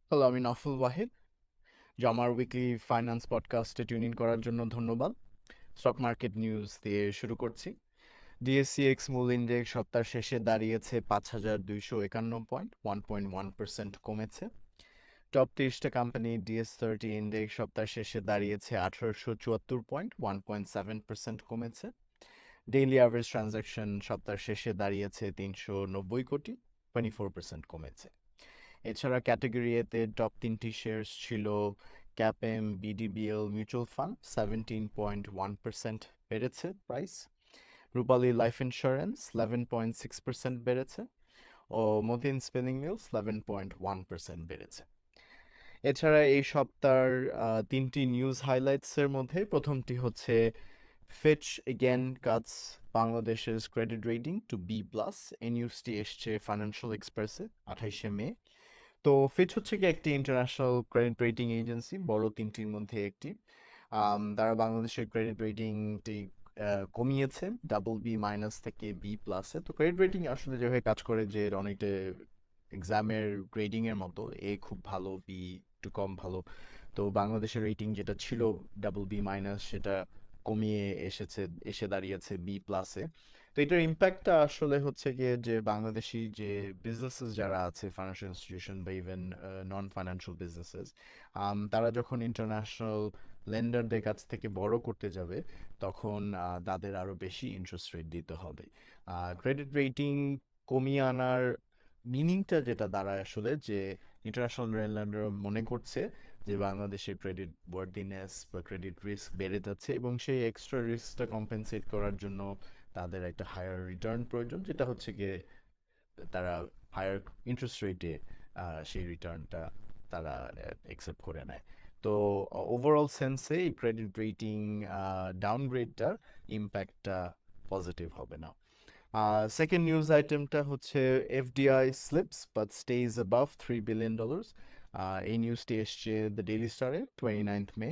Hello, আমি নফল ওয়াহিদ। আমার উইকলি ফাইন্যান্স পডকাস্টে টিউন ইন করার জন্য ধন্যবাদ। স্টক মার্কেট নিউজ দিয়ে শুরু করছি। ডিএসসিএক্স মূল ইন্ডেক্স সপ্তাহ শেষে দাঁড়িয়েছে 5,251 পয়েন্ট, 1.1% কমেছে। টপ 30টা কোম্পানি ডিএস30 ইন্ডেক্স সপ্তাহ শেষে দাঁড়িয়েছে 1,874 পয়েন্ট, 1.7% কমেছে। ডেইলি অ্যাভারেজ ট্রানজাকশন সপ্তাহ শেষে দাঁড়িয়েছে 390 কোটি, 24% কমেছে। এছাড়া ক্যাটাগরি এতে টপ 3টি শেয়ার্স ছিল ক্যাপএম বিডিবিএল মিউচুয়াল ফান্ড, 17.1% বেড়েছে প্রাইস। রূপালী লাইফ ইন্স্যুরেন্স 11.6% বেড়েছে ও মতিন স্পিনিং মিলস 11.1% বেড়েছে। এছাড়া এই সপ্তাহের তিনটি নিউজ হাইলাইটসের মধ্যে প্রথমটি হচ্ছে ফিচ এগেন কাটস বাংলাদেশের ক্রেডিট রেটিং টু B+। এই নিউজটি এসছে ফাইন্যান্সিয়াল এক্সপ্রেসে 28শে মে। তো ফিচ হচ্ছে কি একটি ইন্টারন্যাশনাল ক্রেডিট রেটিং এজেন্সি, বড় তিনটির মধ্যে একটি। তারা বাংলাদেশের ক্রেডিট রেটিংটি কমিয়েছে BB- থেকে B+-এ। তো ক্রেডিট রেটিং আসলে যেভাবে কাজ করে যে এর অনেকটা এক্সামের গ্রেডিং এর মতো, এ খুব ভালো, বি একটু কম ভালো। তো বাংলাদেশের রেটিং যেটা ছিল BB- সেটা কমিয়ে এসে দাঁড়িয়েছে B+-এ। তো এটার ইম্প্যাক্টটা আসলে হচ্ছে গিয়ে যে বাংলাদেশি যে বিজনেসেস যারা আছে, ফাইন্যান্সিয়াল ইনস্টিটিউশন বা ইভেন নন ফাইন্যান্সিয়াল বিজনেসেস, তারা যখন ইন্টারন্যাশনাল লেন্ডারদের কাছ থেকে বড় করতে যাবে, তখন তাদের আরো বেশি ইন্টারেস্ট রেট দিতে হবে। ক্রেডিট রেটিং কমিয়ে আনার মিনিংটা যেটা দাঁড়ায় আসলে যে ইন্টারন্যাশনাল লেন্ডার মনে করছে যে বাংলাদেশের ক্রেডিট ওয়ার্দিনেস বা ক্রেডিট রিস্ক বেড়ে যাচ্ছে, এবং সেই এক্সট্রা রিস্কটা কম্পেনসেট করার জন্য তাদের একটা হায়ার রিটার্ন প্রয়োজন, যেটা হচ্ছে গিয়ে তারা হায়ার ইন্টারেস্ট রেটে সেই রিটার্নটা তারা একসেপ্ট করে নেয়। তো ওভারঅল সেন্সে এই ক্রেডিট রেটিং ডাউনগ্রেডটার ইম্প্যাক্টটা পজিটিভ হবে না। সেকেন্ড নিউজ আইটেমটা হচ্ছে FDI slips but stays above $3 billion. এই নিউজটি এসছে দ্য ডেইলি স্টারে 29 মে।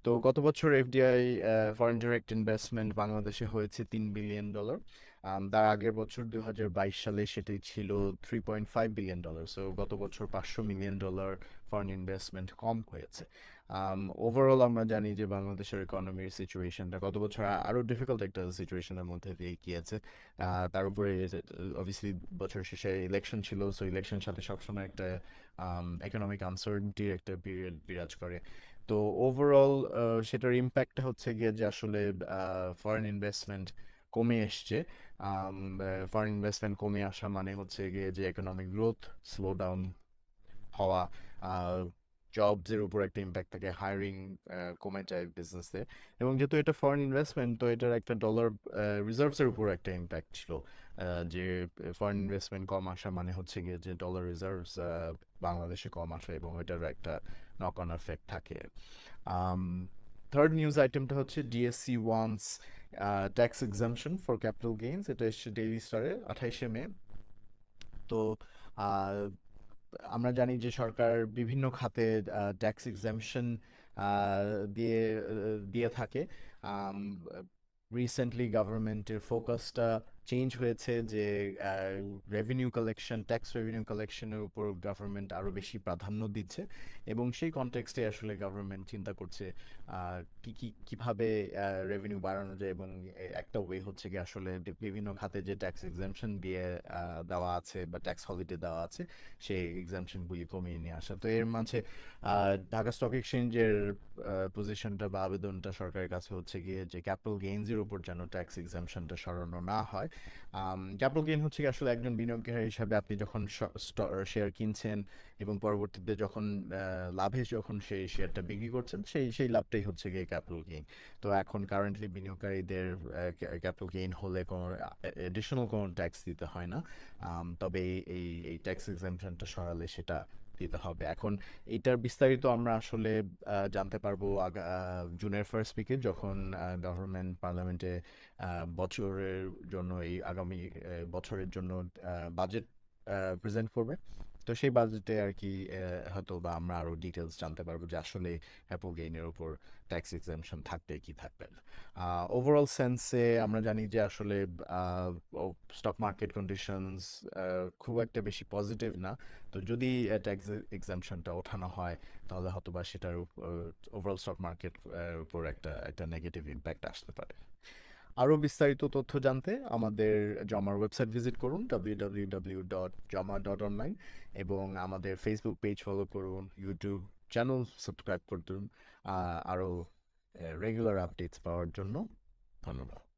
তো গত বছর এফডিআই ফরেন ডিরেক্ট ইনভেস্টমেন্ট বাংলাদেশে হয়েছে $3 বিলিয়ন। তার আগের বছর 2022 সালে সেটি ছিল $3.5 বিলিয়ন। সো গত বছর $500 মিলিয়ন ফরেন ইনভেস্টমেন্ট কম হয়েছে। ওভারঅল আমরা জানি যে বাংলাদেশের ইকোনমির সিচুয়েশনটা গত বছর আরও ডিফিকাল্ট একটা সিচুয়েশনের মধ্যে দিয়ে গিয়েছে। তার উপরে অবভিয়াসলি বছর শেষে ইলেকশন ছিল, সো ইলেকশনের সাথে সবসময় একটা ইকোনমিক আনসার্টেনিটির একটা পিরিয়ড বিরাজ করে। তো ওভারঅল সেটার ইম্প্যাক্টটা হচ্ছে গিয়ে যে আসলে ফরেন ইনভেস্টমেন্ট কমে এসছে। ফরেন ইনভেস্টমেন্ট কমে আসা মানে হচ্ছে গিয়ে যে ইকোনমিক গ্রোথ স্লো ডাউন হওয়া, জবসের উপর একটা ইম্প্যাক্ট থাকে, হায়ারিং কমে যায় বিজনেসে। এবং যেহেতু এটা ফরেন ইনভেস্টমেন্ট, তো এটার একটা ডলার রিজার্ভসের উপর একটা ইম্প্যাক্ট ছিল। যে ফরেন ইনভেস্টমেন্ট কম আসা মানে হচ্ছে গিয়ে যে ডলার রিজার্ভস বাংলাদেশে কম আসে, এবং এটার একটা নক অন এফেক্ট থাকে। থার্ড নিউজ আইটেমটা হচ্ছে DSC once tax exemption for capital gains. এটা এসছে ডেইলি স্টারে 28শে মে। তো আহ, আমরা জানি যে সরকার বিভিন্ন খাতে ট্যাক্স এক্সামশন দিয়ে দিয়ে থাকে। রিসেন্টলি গভর্নমেন্টের ফোকাসটা চেঞ্জ হয়েছে যে রেভিনিউ কালেকশন, ট্যাক্স রেভিনিউ কালেকশনের উপর গভর্নমেন্ট আরও বেশি প্রাধান্য দিচ্ছে, এবং সেই কনটেক্সটে আসলে গভর্নমেন্ট চিন্তা করছে কিভাবে রেভিনিউ বাড়ানো যায়। এবং একটা ওয়ে হচ্ছে কি আসলে বিভিন্ন খাতে যে ট্যাক্স এক্সামশন দিয়ে দেওয়া আছে বা ট্যাক্স হলিডে দেওয়া আছে, সেই এক্সামশনগুলি কমিয়ে নিয়ে আসা। তো এর মাঝে ঢাকা স্টক এক্সচেঞ্জের পজিশনটা বা আবেদনটা সরকারের কাছে হচ্ছে গিয়ে যে ক্যাপিটাল গেইনসের উপর যেন ট্যাক্স এক্সামশনটা সরানো না হয়। ক্যাপিটাল গেইন হচ্ছে কি আসলে একজন বিনিয়োগকারী হিসাবে আপনি যখন শেয়ার কিনছেন এবং পরবর্তীতে যখন লাভে যখন সেই শেয়ারটা বিক্রি করছেন, সেই লাভটাই হচ্ছে গিয়ে ক্যাপিটাল গেইন। তো এখন কারেন্টলি বিনিয়োগকারীদের ক্যাপিটাল গেইন হলে কোনো এডিশনাল কোনো ট্যাক্স দিতে হয় না। তবে এই ট্যাক্স এক্সামশনটা সরালে সেটা দিতে হবে। এখন এটার বিস্তারিত আমরা আসলে জানতে পারবো জুনের ফার্স্ট উইকে, যখন গভর্নমেন্ট পার্লামেন্টে বছরের জন্য এই আগামী বছরের জন্য বাজেট প্রেজেন্ট করবে। তো তো সেই বাজেটে আর কি হয়তো বা আমরা আরও ডিটেলস জানতে পারবো যে আসলে অ্যাপল গেইনের উপর ট্যাক্স এক্সাম্পশন থাকবে কি থাকবে না। ওভারঅল সেন্সে আমরা জানি যে আসলে স্টক মার্কেট কন্ডিশনস খুব একটা বেশি পজিটিভ না। তো যদি ট্যাক্স এক্সাম্পশনটা ওঠানো হয় তাহলে হয়তো বা সেটার ওভারঅল স্টক মার্কেট উপর একটা একটা নেগেটিভ ইম্প্যাক্ট আসতে পারে। আরও বিস্তারিত তথ্য জানতে আমাদের জমার ওয়েবসাইট ভিজিট করুন www.jama.online এবং আমাদের ফেসবুক পেজ ফলো করুন, ইউটিউব চ্যানেল সাবস্ক্রাইব করুন আরও রেগুলার আপডেটস পাওয়ার জন্য। ধন্যবাদ।